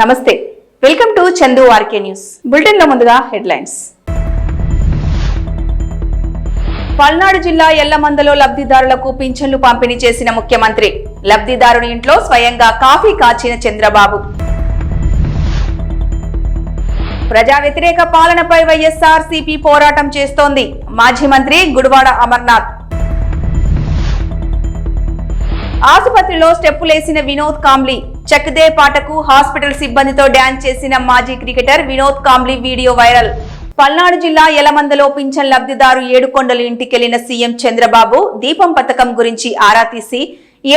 నమస్తే welcome to Chandu RK news bulletin లో ముందుగా హెడ్లైన్స్. పల్నాడు జిల్లా ఎల్లమందలో లబ్ధిదారులకు పింఛన్లు పంపిణీ చేసిన ముఖ్యమంత్రి. లబ్ధిదారుని ఇంట్లో స్వయంగా కాఫీ కాచిన చంద్రబాబు. ప్రజా వ్యతిరేక పాలనపై వైఎస్ఆర్సీపీ పోరాటం చేస్తోంది. మాజీ మంత్రి గుడివాడ అమర్నాథ్. ఆసుపత్రిలో స్టెప్పులేసిన వినోద్ కాంబ్లీ. చక్దే పాటకు హాస్పిటల్ సిబ్బందితో డ్యాన్స్ చేసిన మాజీ cricketer Vinod Kambli video viral. Palnadu జిల్లా యలమందలో పింఛన్ లబ్ధిదారు ఏడుకొండలు ఇంటికెళ్లిన సీఎం చంద్రబాబు దీపం పథకం గురించి ఆరా తీసి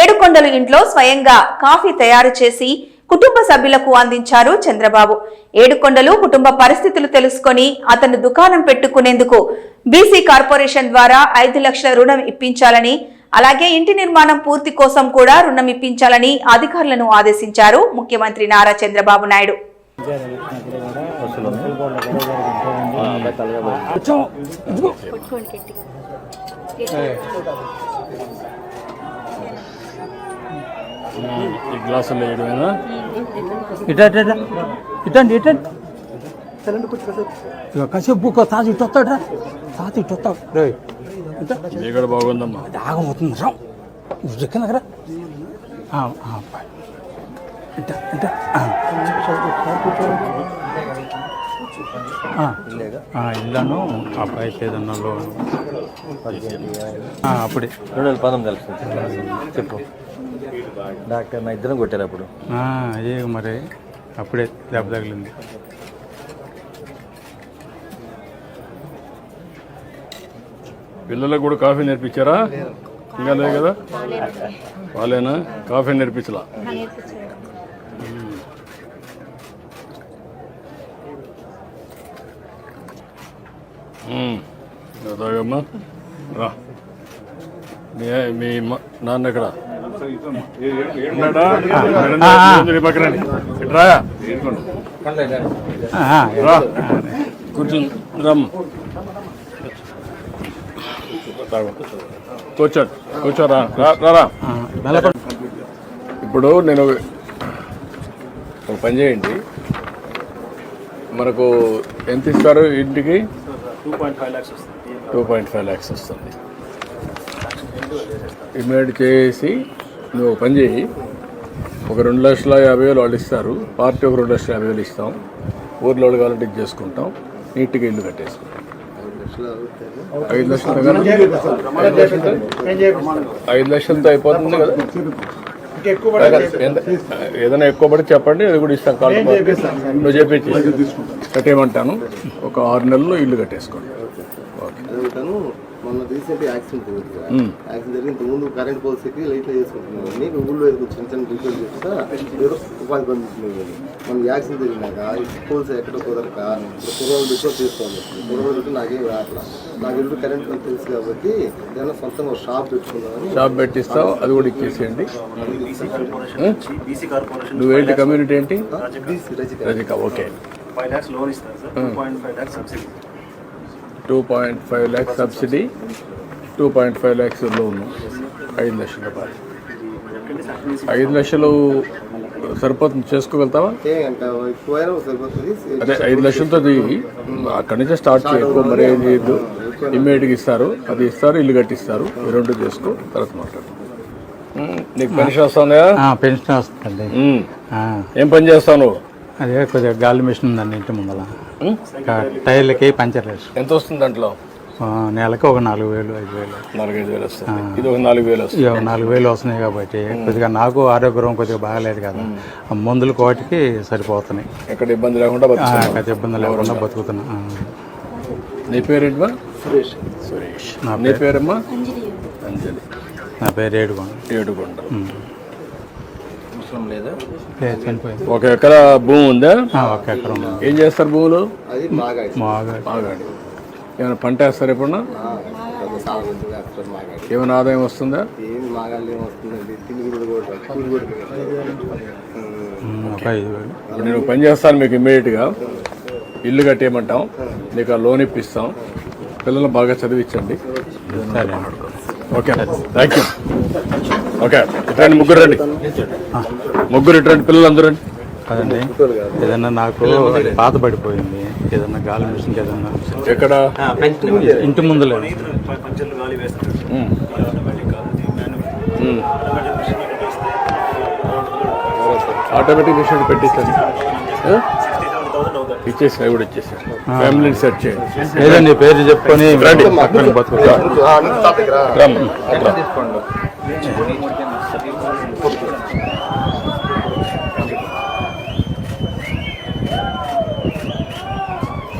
ఏడుకొండలు ఇంట్లో స్వయంగా కాఫీ తయారు చేసి కుటుంబ సభ్యులకు అందించారు చంద్రబాబు. ఏడుకొండలు కుటుంబ పరిస్థితులు తెలుసుకొని అతను దుకాణం పెట్టుకునేందుకు బీసీ కార్పొరేషన్ ద్వారా 5 లక్షల రుణం ఇప్పించాలని, అలాగే ఇంటి నిర్మాణం పూర్తి కోసం కూడా రుణం ఇప్పించాలని అధికారులను ఆదేశించారు ముఖ్యమంత్రి నారా చంద్రబాబు నాయుడు. కాసేపు తాజు ఇట్టొస్తాడా తాత ఇట్టొస్తా బాగుందమ్మా ఆగమవుతుంది రా ఎక్కడ దగ్గర ఇల్లాను అబ్బాయి ఏదన్నా లోన్ అప్పుడే 2019 చెప్పు డాక్టర్ నా ఇద్దరం కొట్టారు అప్పుడు అదే మరి అప్పుడే దెబ్బ తగిలింది. పిల్లలకు కూడా కాఫీ నేర్పించారా? ఇంకా లేదు కదా, వాళ్ళేనా కాఫీ నేర్పించలా? తాగమ్మా రా. మీ నాన్న ఎక్కడ పక్కన రాయా కూర్చుని రమ్మ కూర్చోరా. ఇప్పుడు నేను ఒక పని చేయండి, మనకు ఎంత ఇస్తారు ఇంటికి? 2.5 lakhs వస్తుంది. ఇమీడియట్ చేసి నువ్వు ఒక పని చేయి, ఒక 2,50,000 వాళ్ళు ఇస్తారు, పార్టీ ఒక 2,50,000 ఇస్తాం, ఊర్లో కావాలంటే ఇది చేసుకుంటాం, నీట్గా ఇల్లు కట్టేసుకుంటాం. 5 లక్షలతో అయిపోతుంది కదా. ఏదైనా ఎక్కువ పడి చెప్పండి, అది కూడా ఇస్తాం. కాల్ నువ్వు చెప్పి కట్టేయమంటాను. ఒక 6 నెలల్లో ఇల్లు కట్టేసుకోండి. మొన్న రీసెంట్ యాక్సిడెంట్ జరిగి ఇంతకుముందు కరెంట్ పోల్స్కి లైట్లో చేసుకుంటున్నాను. ఊళ్ళో చిన్న చిన్న రిపేర్ చేస్తా ఏదో ఉపాధి పొందుతున్నాను. మనం యాక్సిడెంట్ జరిగినాక పోల్స్ ఎక్కడ కుదరక కుర్రోళ్ళు రిపేర్ చేసుకోవాలి. కుర్రోళ్ళు పెట్టి నాకేం రావట్లా. నాకు ఎప్పుడు కరెంట్ తెలుసు కాబట్టి ఏదైనా సొంతంగా ఒక షాప్ పెట్టుకున్నాను. షాప్ పెట్టిస్తావు, అది కూడా ఇచ్చేసేయండి. నువ్వేంటి కమ్యూనిటీ ఏంటి? రజిక. ఓకే, 5 lakhs లోన్ ఇస్తారు sir. 2.5 lakhs subsidy. 2.5 lakhs subsidy, 2.5 lakhs loan, 5 లక్షల రూపాయలు. 5 లక్షలు సరిపోతుంది, చేసుకోగలుగుతావా? అదే 5 లక్షలతో అక్కడి నుంచే స్టార్ట్ చేయకు. మరి ఏది ఇమ్మీడియట్గా ఇస్తారు, అది ఇస్తారు, ఇల్లు కట్టిస్తారు. ఈ 2 చేసుకో, తర్వాత మాట్లాడు. నీకు పెన్షన్ వస్తుందా? పెన్షన్ వస్తుంది. ఏం పని చేస్తావు నువ్వు? అదే కొద్దిగా గాలి మిషన్ ఉందండి ఇంటి ముందర, టైర్లకి పంచర్ వేసు. ఎంత వస్తుంది దాంట్లో? నెలకు ఒక 4,000 5,000 4-5 వేలు వస్తుంది. ఇది ఒక 4,000 వస్తుంది. 4,000 వస్తున్నాయి కాబట్టి కొద్దిగా నాకు ఆరోగ్యం కొద్దిగా బాగాలేదు కదా, మందులు కోటికి సరిపోతున్నాయి. ఎక్కడ ఇబ్బంది లేకుండా ఇబ్బంది లేకుండా బతుకుతున్నా. నీ పేరేంటమ్మా? సురేష్. నీ పేరమ్మా? అంజలి. నా పేరు ఏడుకొండ. లేదా ఒక ఎకరా భూమి ఉందా? ఒక ఎకరం. ఏం చేస్తారు భూములు? అది మాగాడి. ఏమైనా పంట వేస్తారు ఎప్పుడన్నా? ఏమైనా ఆదాయం వస్తుందా? ఏమి మాగాళ్ళు ఏమి వస్తుందండి, తిండి ఒక 5,000. నేను పని చేస్తాను మీకు. ఇమ్మీడియట్గా ఇల్లు కట్టేయమంటాం, నీకు ఆ లోన్ ఇప్పిస్తాం, పిల్లలు బాగా చదివించండి. Okay, thank you. ఓకే, ఇట్రండి, ముగ్గురు రండి, పిల్లలు అందరూ రండి. అదండి ఏదన్నా నాకు పాత పడిపోయింది, ఏదన్నా గాలి మిషన్కి ఏదన్నా ఎక్కడ ఇంటి ముందు లేదు. పంచర్లు గాలి వేస్తారు ఆటోమేటిక్ కాదు, ఆటోమేటిక్ మిషన్ పెట్టించండి. 67,000 అవుతుంది. ఇచ్చేసి అవి కూడా ఇచ్చేసారు. ఫ్యామిలీని సెర్చ్ చేయండి. ఏదండి పేరు చెప్పుకొని పక్కన బతుకుతా.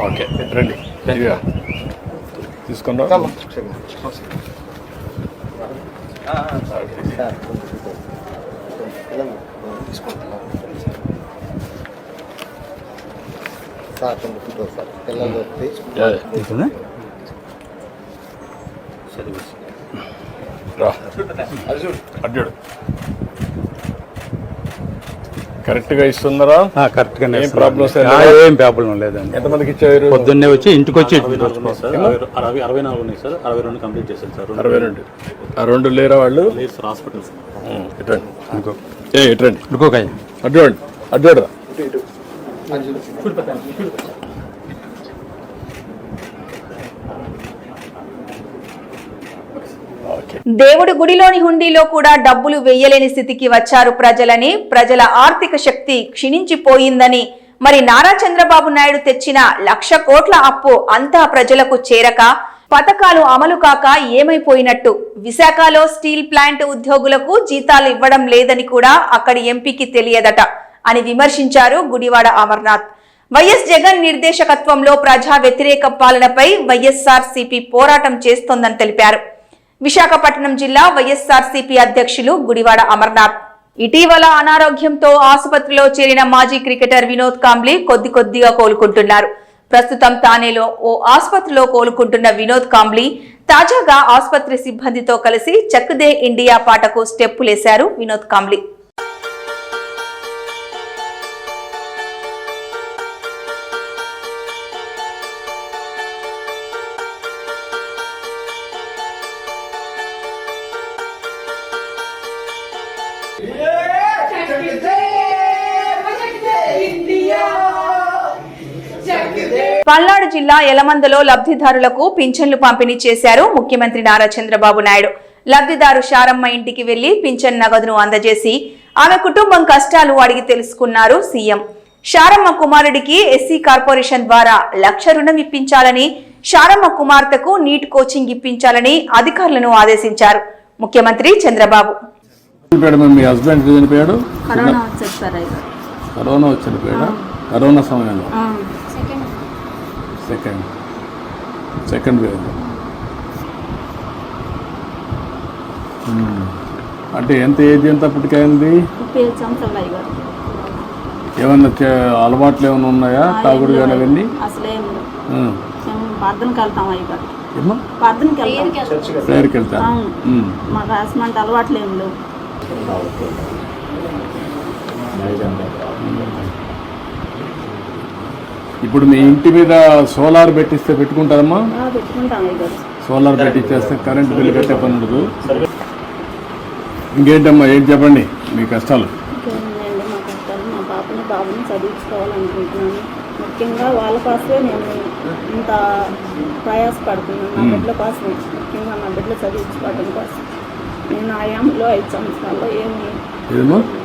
ఓకే రండి తీసుకుందాం. సార్ పిల్లలు వస్తే ఉంటుందా? అడ్డాడు కరెక్ట్గా ఇస్తున్నారా? కరెక్ట్గానే ఏం ప్రాబ్లమ్స్ ఏం ప్రాబ్లం లేదండి. ఎంతమందికి ఇచ్చారు? పొద్దున్నే వచ్చి ఇంటికి వచ్చి 64 ఉన్నాయి సార్, 62 కంప్లీట్ చేశారు సార్. 62. ఆ 2 లేరా వాళ్ళు? లేదు సార్, హాస్పిటల్స్. ఇటండి ఇంకో ఇటండి ఇంకోకాయ అడ్డాడు అడ్డాడు. దేవుడి గుడిలోని హుండీలో కూడా డబ్బులు వెయ్యలేని స్థితికి వచ్చారు ప్రజలని, ప్రజల ఆర్థిక శక్తి క్షీణించిపోయిందని, మరి నారా చంద్రబాబు నాయుడు తెచ్చిన 1,00,000 కోట్ల అప్పు అంతా ప్రజలకు చేరక పథకాలు అమలు కాక ఏమైపోయినట్టు, విశాఖలో స్టీల్ ప్లాంట్ ఉద్యోగులకు జీతాలు ఇవ్వడం లేదని కూడా అక్కడి ఎంపీకి తెలియదట అని విమర్శించారు గుడివాడ అమర్నాథ్. వైఎస్ జగన్ నిర్దేశకత్వంలో ప్రజా వ్యతిరేక పాలనపై వైఎస్ఆర్సీపీ పోరాటం చేస్తోందని తెలిపారు. విశాఖపట్నం జిల్లా వైఎస్ఆర్సీపీ అధ్యక్షులు గుడివాడ అమర్నాథ్ ఇటీవల అనారోగ్యంతో ఆసుపత్రిలో చేరిన మాజీ క్రికెటర్ వినోద్ కాంబ్లీ కొద్దిగా కోలుకుంటున్నారు. ప్రస్తుతం తానేలో ఓ ఆసుపత్రిలో కోలుకుంటున్న వినోద్ కాంబ్లీ తాజాగా ఆసుపత్రి సిబ్బందితో కలిసి చక్ దే ఇండియా పాటకు స్టెప్పులేశారు. వినోద్ కాంబ్లీ పల్నాడు జిల్లా యలమందలో లబ్ధిదారులకు పింఛన్లు పంపిణీ చేశారు ముఖ్యమంత్రి నారా చంద్రబాబు నాయుడు. లబ్ధిదారు శారమ్మ ఇంటికి వెళ్లి పింఛన్ నగదును అందజేసి ఆమె కుటుంబం కష్టాలు అడిగి తెలుసుకున్నారు సీఎం. శారమ్మ కుమారుడికి ఎస్సీ కార్పొరేషన్ ద్వారా 1,00,000 రుణం ఇప్పించాలని, శారమ్మ కుమార్తెకు నీట్ కోచింగ్ ఇప్పించాలని అధికారులను ఆదేశించారు ముఖ్యమంత్రి చంద్రబాబు. మీ హస్బెండ్ చనిపోయాడు, కరోనా వచ్చి చనిపోయాడా? కరోనా సమయంలో సెకండ్ వేవ్. అంటే ఎంత ఏజ్ ఎంత అప్పటికైంది? ఏమన్నా అలవాట్లు ఏమైనా ఉన్నాయా? తాగుడు కానీ అవన్నీ? ప్రేయర్కి వెళ్తాను. అలవాట్లు ఏం లేవు. ఇప్పుడు మీ ఇంటి మీద సోలార్ పెట్టిస్తే పెట్టుకుంటారమ్మా? సోలార్ పెట్టించేస్తే కరెంట్ బిల్లు కట్టే పని ఉండదు. ఇంకేంటమ్మా, ఏంటి చెప్పండి మీ కష్టాలు? మా కష్టాలు, మా బాబుని చదివించుకోవాలనుకుంటున్నాను. ముఖ్యంగా వాళ్ళ కోసమే నేను ఇంత ప్రయాసపడుతున్నాను. నా బిడ్డల కోసం, ముఖ్యంగా నా బిడ్డలు చదివించుకోవడం కోసం. నేను ఆయాంలో 5 సంవత్సరాల్లో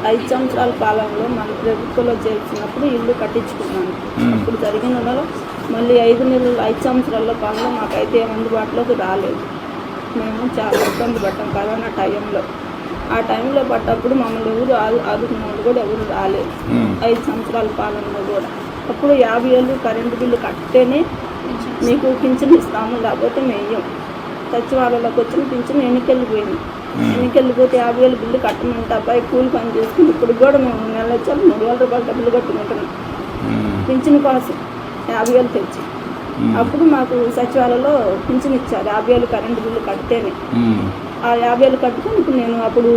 5 సంవత్సరాల కాలంలో మన ప్రభుత్వంలో చేర్చినప్పుడు ఇల్లు కట్టించుకున్నాను. అప్పుడు జరిగినలో మళ్ళీ 5 సంవత్సరాల కాలంలో మాకైతే అందుబాటులోకి రాలేదు. మేము చాలా ఇబ్బంది పడ్డాం కరోనా టైంలో. ఆ టైంలో పడ్డప్పుడు మమ్మల్ని ఎవరు ఆదుకున్న వాళ్ళు కూడా ఎవరు రాలేదు. 5 సంవత్సరాల పాలనలో కూడా అప్పుడు 50,000 కరెంటు బిల్లు కట్టేనే మీకు పింఛన్ ఇస్తాము, లేకపోతే మేయం. సచివాలయంలోకి వచ్చిన పింఛన్ ఎన్నికెళ్ళిపోయింది. ఎన్నికెళ్ళిపోతే 50,000 బిల్లు కట్టమంటే అబ్బాయి కూలి పని చేసుకుని ఇప్పుడు కూడా మేము నెల వచ్చాము 3,000 రూపాయలు డబ్బులు కట్టుకుంటున్నాం పింఛన్ కోసం 50,000 తెచ్చి. అప్పుడు మాకు సచివాలయంలో పింఛన్ ఇచ్చారు 50,000 కరెంటు బిల్లు కడితేనే. ఆ 50,000 కట్టుకుని ఇప్పుడు నేను అప్పుడు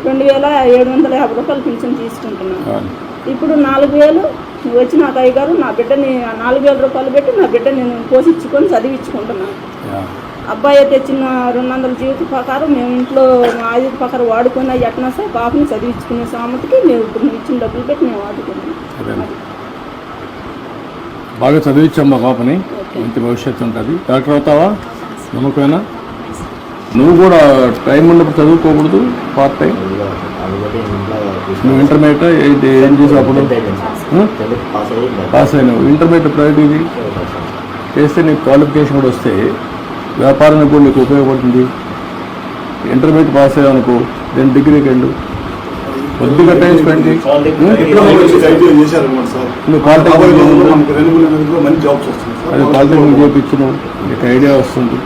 2,750 రూపాయలు పింఛన్ తీసుకుంటున్నాను. ఇప్పుడు 4,000 వచ్చి నాకు అయ్యగారు నా బిడ్డని 4,000 రూపాయలు పెట్టి నా బిడ్డ నేను పోషించుకొని చదివించుకుంటున్నాను. అబ్బాయి తెచ్చిన 200 జీవిత ప్రకారం మేము ఇంట్లో ఆయుధ ప్రకారం వాడుకున్న ఎట్నా సార్ బాబుని చదివించుకునే సామతికి మేము ఇప్పుడు ఇచ్చిన డబ్బులు పెట్టి మేము వాడుకున్నాం. బాగా చదివించాం మా పాపని, మంచి భవిష్యత్తు ఉంటుంది. డాక్టర్ అవుతావా? నమ్మకమేనా? నువ్వు కూడా టైం ఉన్నప్పుడు చదువుకోకూడదు, పార్ట్ టైం. నువ్వు ఇంటర్మీడియట్ ఏం చేసావు అప్పుడు? పాస్ అయినావు. ఇంటర్మీడియట్ ప్రైవేట్ ఇది చేస్తే నీకు క్వాలిఫికేషన్ కూడా వస్తే వ్యాపారానికి కూడా నీకు ఉపయోగపడుతుంది. ఇంటర్మీడియట్ పాస్ అయ్యావు అనుకో, దెన్ డిగ్రీకి వెళ్ళు, కొద్దిగా టైం స్పెండ్ చేయి. నువ్వు పాలిటెక్నిక్ అది పాలిటెక్నిక్ చేయించు, నీకు ఐడియా వస్తుంది,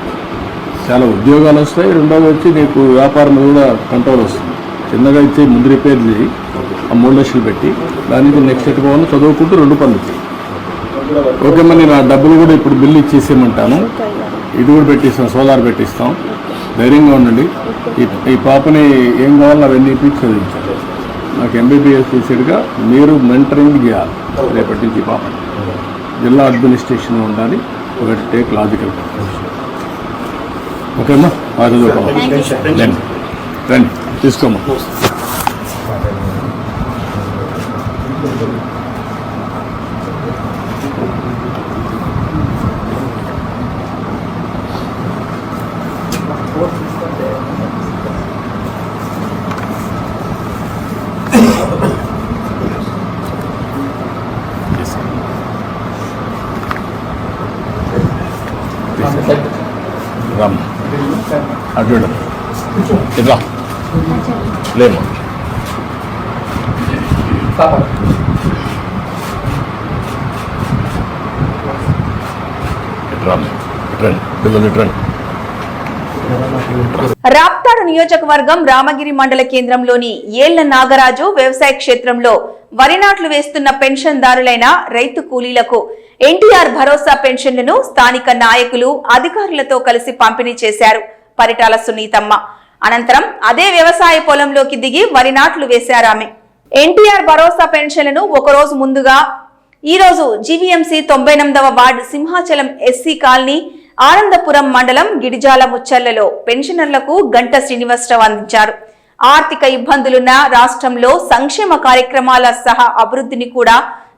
చాలా ఉద్యోగాలు వస్తాయి. రెండోది వచ్చి నీకు వ్యాపారం కూడా కంట్రోల్ వస్తుంది. చిన్నగా ఇచ్చే ముందు రిపేర్ చేయి, ఆ 3 లక్షలు పెట్టి దాని నుంచి నెక్స్ట్ ఎట్టుకోవాలి, చదువుకుంటూ 2 పనులు చేయి. ఓకే, మరి నేను ఆ డబ్బులు కూడా ఇప్పుడు బిల్లు ఇచ్చేసేయమంటాను. ఇది కూడా పెట్టిస్తాం, సోలార్ పెట్టిస్తాం. ధైర్యంగా ఉండండి. ఈ పాపని ఏం కావాలో అవన్నీ ఇప్పించి చదివించాలి. నాకు ఎంబీబీఎస్ చేసేట్టుగా మీరు మెంటరింగ్ చేయాలి రేపటి నుంచి. ఈ పాపని జిల్లా అడ్మినిస్ట్రేషన్ ఉండాలి, ఒకటి టేక్ లాజికల్. ఓకేమ్మా, బాగా చదువుకోవాలి. రండి తీసుకోమ్మా. రామ్ అటు ఇట్లా లేమ్మా. రాప్తాడు నియోజకవర్గం రామగిరి మండల కేంద్రంలోని ఏళ్ల నాగరాజు వ్యవసాయ క్షేత్రంలో వరి నాట్లు వేస్తున్న పెన్షన్దారులైన రైతు కూలీలకు ఎన్టీఆర్ భరోసా పెన్షన్లను స్థానిక నాయకులు అధికారులతో కలిసి పంపిణీ చేశారు పరిటాల సునీతమ్మ. అనంతరం అదే వ్యవసాయ పొలంలోకి దిగి వరి నాట్లు వేశారామె. ఎన్టీఆర్ భరోసా పెన్షన్లను ఒకరోజు ముందుగా ఈ రోజు జీవీఎంసీ 98వ ward Simhachalam SC colony Anandapuram మండలం గిడిజాల ముచ్చర్లలో పెన్షనర్లకు గంట శ్రీనివాసరావు అందించారు. ఆర్థిక ఇబ్బందులున్న రాష్ట్రంలో సంక్షేమ కార్యక్రమాల సహా అభివృద్ధిని కూడా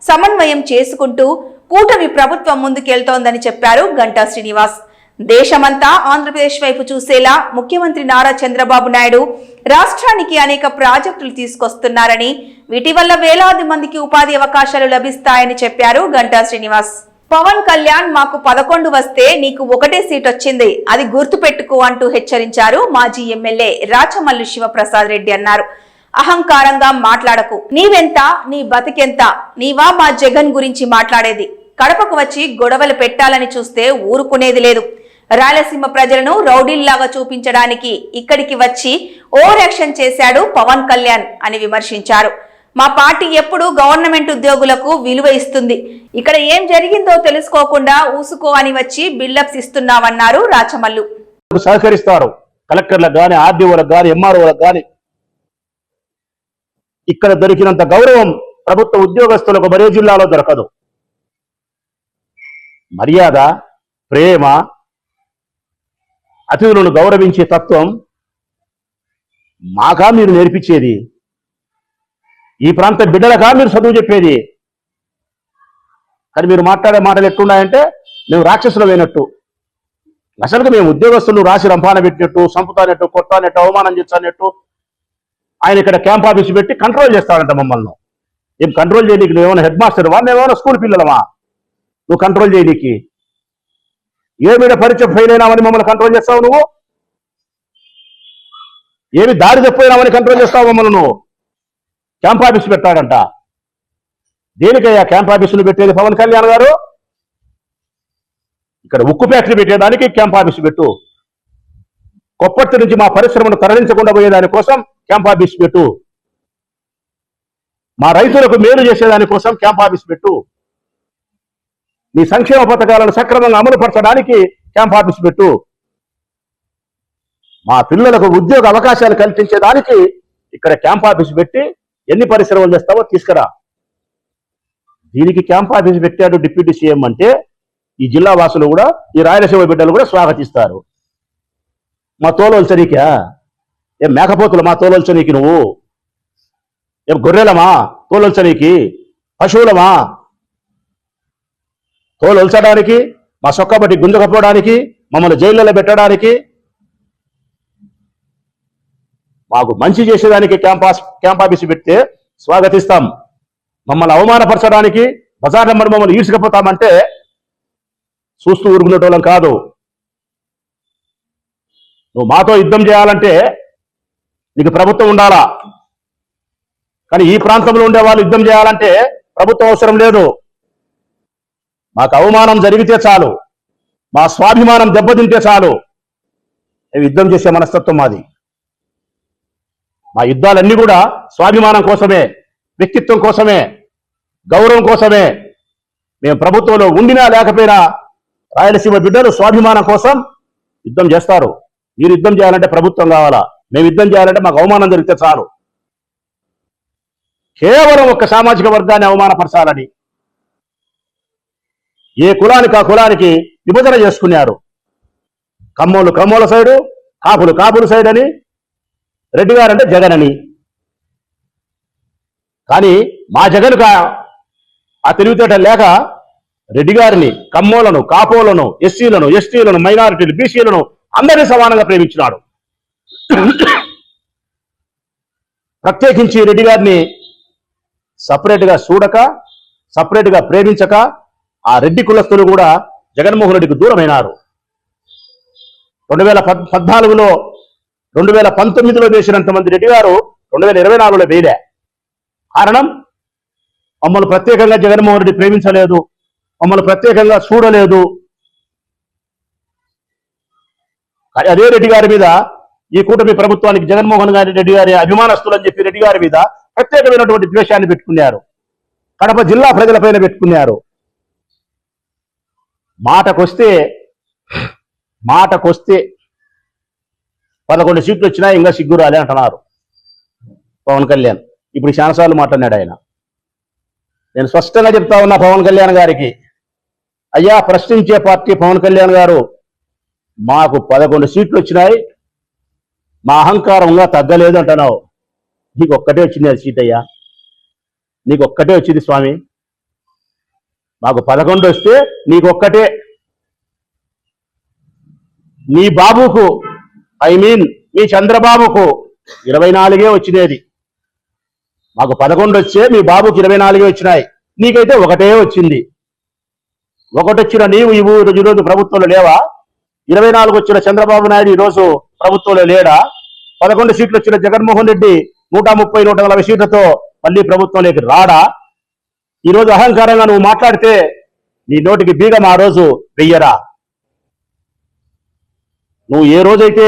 సమన్వయం చేసుకుంటూ కూటమి ప్రభుత్వం ముందుకెళ్తోందని చెప్పారు గంటా శ్రీనివాస్. దేశమంతా ఆంధ్రప్రదేశ్ వైపు చూసేలా ముఖ్యమంత్రి నారా చంద్రబాబు నాయుడు రాష్ట్రానికి అనేక ప్రాజెక్టులు తీసుకొస్తున్నారని, వీటి వల్ల వేలాది మందికి ఉపాధి అవకాశాలు లభిస్తాయని చెప్పారు గంటా శ్రీనివాస్. పవన్ కళ్యాణ్ మాకు 11 వస్తే నీకు 1 సీట్ వచ్చింది, అది గుర్తు పెట్టుకో అంటూ హెచ్చరించారు మాజీ ఎమ్మెల్యే రాచమల్లు శివప్రసాద్ రెడ్డి. అన్నారు, అహంకారంగా మాట్లాడకు, నీవెంత, నీ బతికెంత, నీవా మా జగన్ గురించి మాట్లాడేది? కడపకు వచ్చి గొడవలు పెట్టాలని చూస్తే ఊరుకునేది లేదు. రాయలసీమ ప్రజలను రౌడీల్లాగా చూపించడానికి ఇక్కడికి వచ్చి ఓవర్ యాక్షన్ చేశాడు పవన్ కళ్యాణ్ అని విమర్శించారు. మా పార్టీ ఎప్పుడు గవర్నమెంట్ ఉద్యోగులకు విలువ ఇస్తుంది, ఇక్కడ ఏం జరిగిందో తెలుసుకోకుండా ఊసుకో అని వచ్చి బిల్డప్స్ ఇస్తున్నామన్నారు రాచమల్లు. సహకరిస్తారు కలెక్టర్లకు కానీ, ఆర్డీఓలకు కానీ, ఎంఆర్ఓలకు కానీ. ఇక్కడ దొరికినంత గౌరవం ప్రభుత్వ ఉద్యోగస్తులకు మరే జిల్లాలో దొరకదు. మర్యాద, ప్రేమ, అతిథులను గౌరవించే తత్వం మాకా మీరు నేర్పించేది? ఈ ప్రాంత బిడ్డలకా మీరు చదువు చెప్పేది? కానీ మీరు మాట్లాడే మాటలు ఎట్లున్నాయంటే మేము రాక్షసులు అయినట్టు. అసలుగా మేము ఉద్యోగస్తులు రాసి రంపాన పెట్టినట్టు, సంపుతానట్టు, కొట్టానట్టు, అవమానం చేస్తానట్టు. ఆయన ఇక్కడ క్యాంప్ ఆఫీస్ పెట్టి కంట్రోల్ చేస్తాడంట మమ్మల్ని. ఏం కంట్రోల్ చేయడానికి నువ్వేమైనా హెడ్ మాస్టర్వా, మేమేమైనా స్కూల్ పిల్లలమా నువ్వు కంట్రోల్ చేయడానికి? ఏ మీద పరీక్ష ఫెయిల్ అయినామని మమ్మల్ని కంట్రోల్ చేస్తావు నువ్వు? ఏమి దారి తప్పిపోయినామని కంట్రోల్ చేస్తావు మమ్మల్ని నువ్వు? క్యాంప్ ఆఫీస్ పెట్టాడంట. దేనికయ్యా క్యాంప్ ఆఫీసులు పెట్టేది పవన్ కళ్యాణ్ గారు? ఇక్కడ ఉక్కు ఫ్యాక్టరీ పెట్టేదానికి క్యాంప్ ఆఫీసు పెట్టు. కొప్పర్తి నుంచి మా పరిశ్రమను తరలించకుండా పోయేదాని కోసం క్యాంప్ ఆఫీస్ పెట్టు. మా రైతులకు మేలు చేసేదాని కోసం క్యాంప్ ఆఫీస్ పెట్టు. నీ సంక్షేమ పథకాలను సక్రమంగా అమలు పరచడానికి క్యాంప్ ఆఫీస్ పెట్టు. మా పిల్లలకు ఉద్యోగ అవకాశాలు కల్పించేదానికి ఇక్కడ క్యాంప్ ఆఫీస్ పెట్టి ఎన్ని పరిశ్రమలు చేస్తావో తీసుకురా. దీనికి క్యాంప్ ఆఫీస్ పెట్టాడు డిప్యూటీ సీఎం అంటే ఈ జిల్లా వాసులు కూడా, ఈ రాయలసీమ బిడ్డలు కూడా స్వాగతిస్తారు. మా తోలోల్చనీకా? ఏం మేకపోతులు మా తోలోల్చనీకి? నువ్వు ఏం గొర్రెలమా తోలోల్చనీకి? పశువులమా? తోలు ఒల్చడానికి, మా సొక్కబట్టి గుంజకపోవడానికి, మమ్మల్ని జైళ్ళలో పెట్టడానికి, మాకు మంచి చేసేదానికి క్యాంప్ ఆఫీసు పెడితే స్వాగతిస్తాం. మమ్మల్ని అవమానపరచడానికి బజార్ నెంబర్ మమ్మల్ని ఈడ్చుకపోతామంటే చూస్తూ ఊరుకునేటోళ్ళం కాదు. నువ్వు మాతో యుద్ధం చేయాలంటే నీకు ప్రభుత్వం ఉండాలా. కానీ ఈ ప్రాంతంలో ఉండే వాళ్ళు యుద్ధం చేయాలంటే ప్రభుత్వం అవసరం లేదు. మాకు అవమానం జరిగితే చాలు, మా స్వాభిమానం దెబ్బతింటే చాలు, మేము యుద్ధం చేసే మనస్తత్వం మాది. మా యుద్ధాలన్నీ కూడా స్వాభిమానం కోసమే, వ్యక్తిత్వం కోసమే, గౌరవం కోసమే. మేము ప్రభుత్వంలో ఉండినా లేకపోయినా రాయలసీమ బిడ్డలు స్వాభిమానం కోసం యుద్ధం చేస్తారు. మీరు యుద్ధం చేయాలంటే ప్రభుత్వం కావాలా, మేము యుద్ధం చేయాలంటే మాకు అవమానం జరిగితే చాలు. కేవలం ఒక సామాజిక వర్గాన్ని అవమానపరచాలని ఏ కులానికి ఆ కులానికి విభజన చేసుకున్నారు. కమ్మోళ్ళు కమ్మోళ్ళ సైడు, కాపులు కాపుల సైడ్ అని, రెడ్డి గారు అంటే జగన్ అని. కానీ మా జగన్ ఆ తెలివితేట లేక రెడ్డి గారిని, కమ్మోలను, కాపోలను, ఎస్సీలను, ఎస్టీలను, మైనారిటీలు, బీసీలను అందరినీ సమానంగా ప్రేమించినాడు. ప్రత్యేకించి రెడ్డి గారిని సపరేట్గా చూడక, సపరేట్గా ప్రేమించక ఆ రెడ్డి కులస్తులు కూడా జగన్మోహన్ రెడ్డికి దూరమైనారు. 2014లో 2019లో వేసినంత మంది రెడ్డి గారు 2024లో వేయలే. కారణం, మమ్మల్ని ప్రత్యేకంగా జగన్మోహన్ రెడ్డి ప్రేమించలేదు, మమ్మల్ని ప్రత్యేకంగా చూడలేదు. అదే రెడ్డి గారి మీద ఈ కూటమి ప్రభుత్వానికి జగన్మోహన్ రెడ్డి గారి అభిమానస్తులని చెప్పి రెడ్డి గారి మీద ప్రత్యేకమైనటువంటి ద్వేషాన్ని పెట్టుకున్నారు. కడప జిల్లా ప్రజలపైన పెట్టుకున్నారు. మాటకొస్తే 11 సీట్లు వచ్చినా ఇంకా సిగ్గు రాలే అంటున్నారు పవన్ కళ్యాణ్. ఇప్పుడు చాలాసార్లు మాట్లాడినాడు ఆయన. నేను స్పష్టంగా చెప్తా ఉన్నా పవన్ కళ్యాణ్ గారికి, అయ్యా ప్రశ్నించే పార్టీ పవన్ కళ్యాణ్ గారు, మాకు 11 సీట్లు వచ్చినాయి, మా అహంకారంగా తగ్గలేదు అంటున్నావు. నీకు ఒక్కటే వచ్చింది అది సీట్ అయ్యా, నీకు ఒక్కటే వచ్చింది స్వామి. మాకు 11 వస్తే నీకు ఒక్కటే. నీ బాబుకు, మీ చంద్రబాబుకు 24 వచ్చినది. మాకు 11 వచ్చే మీ బాబుకి 24 వచ్చినాయి, నీకైతే ఒకటే వచ్చింది. ఒకటొచ్చిన నీవు ఈరోజు ప్రభుత్వంలో లేవా? 24 వచ్చిన చంద్రబాబు నాయుడు ఈరోజు ప్రభుత్వంలో లేడా? 11 సీట్లు వచ్చిన జగన్మోహన్ రెడ్డి 130, 140 సీట్లతో మళ్ళీ ప్రభుత్వంలోకి రాడా? ఈరోజు అహంకారంగా నువ్వు మాట్లాడితే నీ నోటికి బీగం ఆ రోజు వెయ్యరా? నువ్వు ఏ రోజైతే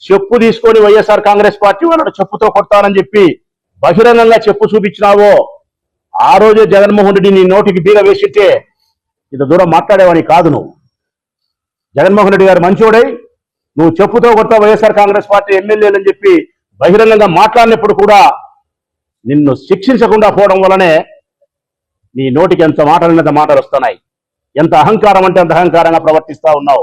చెప్పు తీసుకొని వైఎస్ఆర్ కాంగ్రెస్ పార్టీ వాళ్ళని చెప్పుతో కొడతానని చెప్పి బహిరంగంగా చెప్పు చూపించినావో ఆ రోజే జగన్మోహన్ రెడ్డి నీ నోటికి బీగ వేసింటే ఇంత దూరం మాట్లాడేవాని కాదు. నువ్వు జగన్మోహన్ రెడ్డి గారు మంచోడై నువ్వు చెప్పుతో కొడతా వైఎస్ఆర్ కాంగ్రెస్ పార్టీ ఎమ్మెల్యేలని చెప్పి బహిరంగంగా మాట్లాడినప్పుడు కూడా నిన్ను శిక్షించకుండా పోవడం వల్లనే నీ నోటికి ఎంత మాటలు వస్తున్నాయి. ఎంత అహంకారం అంటే అంత అహంకారంగా ప్రవర్తిస్తా ఉన్నావు.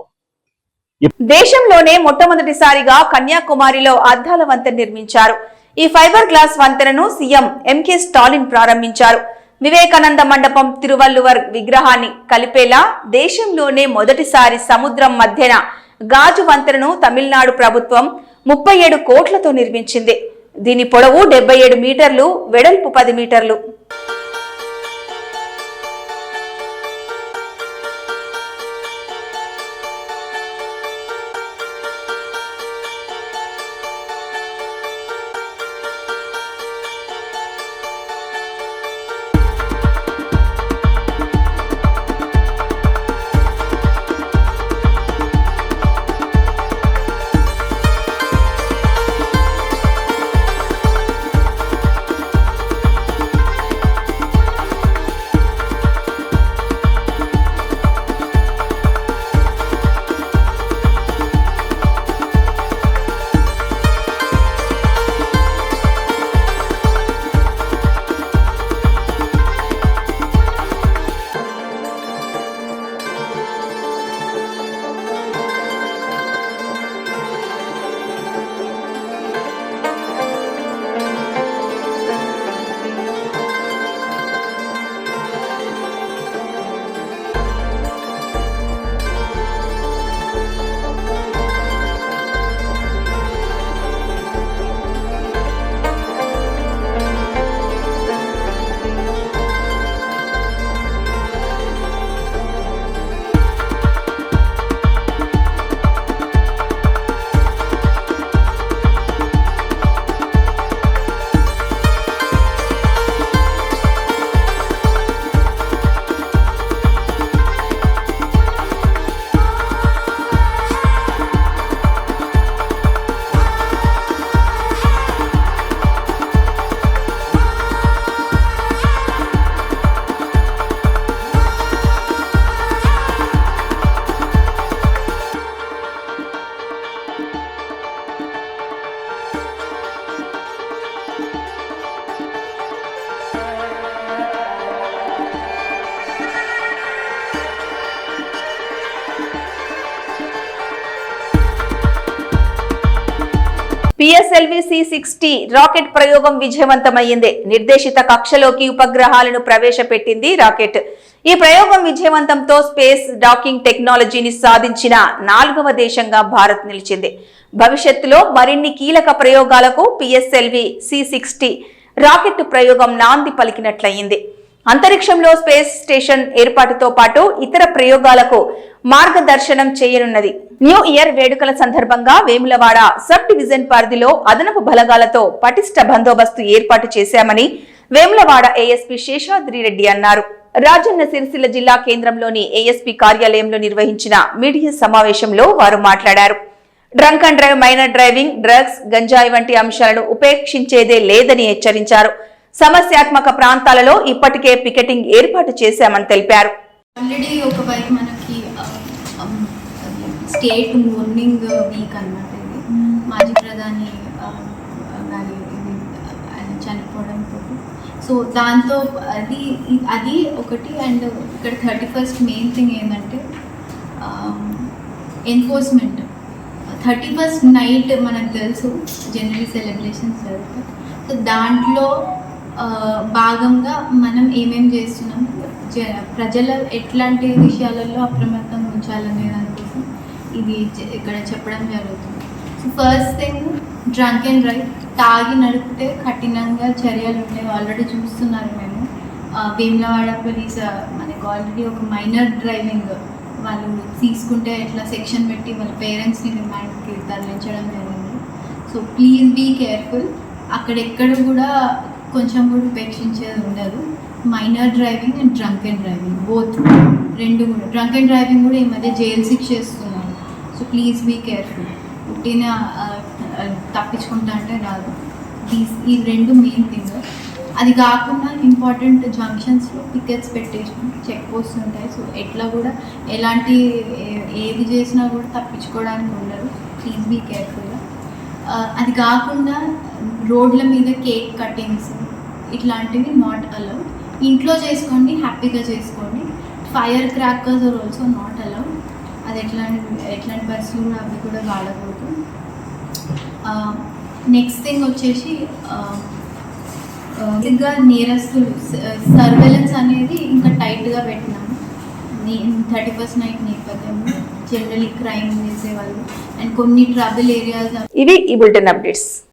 దేశంలోనే మొట్టమొదటిసారిగా కన్యాకుమారిలో అద్దాల వంతెన నిర్మించారు. ఈ ఫైబర్ గ్లాస్ వంతెనను సీఎం ఎంకే స్టాలిన్ ప్రారంభించారు. వివేకానంద మండపం, తిరువల్లువర్ విగ్రహాన్ని కలిపేలా దేశంలోనే మొదటిసారి సముద్రం మధ్యన గాజు వంతెనను తమిళనాడు ప్రభుత్వం 37 కోట్లతో నిర్మించింది. దీని పొడవు 77 మీటర్లు, వెడల్పు 10 మీటర్లు. PSLV C-60 రాకెట్ ప్రయోగం విజయవంతమైంది. నిర్దేశిత కక్షలోకి ఉపగ్రహాలను ప్రవేశపెట్టింది రాకెట్. ఈ ప్రయోగం విజయవంతంతో స్పేస్ డాకింగ్ టెక్నాలజీని సాధించిన 4వ దేశంగా భారత్ నిలిచింది. భవిష్యత్తులో మరిన్ని కీలక ప్రయోగాలకు PSLV C-60 రాకెట్ ప్రయోగం నాంది పలికినట్లయింది. అంతరిక్షంలో స్పేస్ స్టేషన్ ఏర్పాటుతో పాటు ఇతర ప్రయోగాలకు మార్గదర్శనం చేయనున్నది. న్యూ ఇయర్ వేడుకల సందర్భంగా వేములవాడ సబ్ డివిజన్ పరిధిలో అదనపు బలగాలతో పటిష్ట బందోబస్తు ఏర్పాటు చేశామని వేములవాడ ASP శేషాద్రి రెడ్డి అన్నారు. రాజన్న సిరిసిల్ల జిల్లా కేంద్రంలోని ASP కార్యాలయంలో నిర్వహించిన మీడియా సమావేశంలో వారు మాట్లాడారు. Drunk and drive, minor driving, drugs, గంజాయి వంటి అంశాలను ఉపేక్షించేదే లేదని హెచ్చరించారు. సమస్యాత్మక ప్రాంతాలలో ఇప్పటికే పికెటింగ్ ఏర్పాటు చేశామని తెలిపారు. ఆల్రెడీ ఒకవైపు మనకి స్టేట్ మార్నింగ్ వీక్ అన్నమాట. ఇది మాజీ ప్రధాని గారి ఆయన చనిపోవడంతో, సో దాంతో అది ఒకటి. అండ్ ఇక్కడ 31st మెయిన్ థింగ్ ఏంటంటే ఎన్ఫోర్స్మెంట్. 31st నైట్ మనకు తెలుసు జనవరి సెలబ్రేషన్స్ జరుగుతాయి. సో దాంట్లో భాగంగా మనం ఏమేం చేస్తున్నాం, ప్రజల ఎట్లాంటి విషయాలలో అప్రమత్తంగా ఉంచాలనే దానికోసం ఇది ఇక్కడ చెప్పడం జరుగుతుంది. So first thing, drunk and drive. తాగి నడిపితే కఠినంగా చర్యలు ఉంటాయి. ఆల్రెడీ చూస్తున్నారు మేము. వేములవాడ పోలీస్ మనకు ఆల్రెడీ ఒక మైనర్ డ్రైవింగ్ వాళ్ళు తీసుకుంటే ఎట్లా సెక్షన్ పెట్టి వాళ్ళ పేరెంట్స్ని రిమాండ్కి తరలించడం జరిగింది. So please be careful. అక్కడెక్కడ కూడా కొంచెం కూడా ఉపేక్షించేది ఉండదు. Minor driving and drunk and driving both, రెండు కూడా. డ్రంక్ అండ్ డ్రైవింగ్ కూడా ఈ మధ్య జైలు శిక్ష చేస్తున్నారు. So please be careful. పుట్టిన తప్పించుకుంటా అంటే రాదు. ఈ రెండు మెయిన్ థింగ్. అది కాకుండా ఇంపార్టెంట్ జంక్షన్స్లో పికెట్స్ పెట్టేసి చెక్ పోస్ట్ ఉంటాయి. సో ఎట్లా కూడా ఎలాంటి ఏది చేసినా కూడా తప్పించుకోవడానికి ఉండదు. ప్లీజ్ బీ కేర్ఫుల్గా. అది కాకుండా రోడ్ల మీద కేక్ కటింగ్స్ ఇట్లాంటివి నాట్ అలౌడ్. ఇంట్లో చేసుకోండి, హ్యాపీగా చేసుకోండి. Fire crackers are also not allowed. అది ఎట్లాంటి పరిస్థితులు అవి కూడా వాడకూడదు. నెక్స్ట్ థింగ్ వచ్చేసి ఇంకా నేరస్తులు సర్వేలెన్స్ అనేది ఇంకా టైట్గా పెట్టినాము. 31st నైట్ నేపథ్యంలో జనరలీ క్రైమ్ చేసేవాళ్ళు అండ్ కొన్ని ట్రబుల్ ఏరియాస్. ఇవి ఈ బులెటిన్ అప్డేట్స్.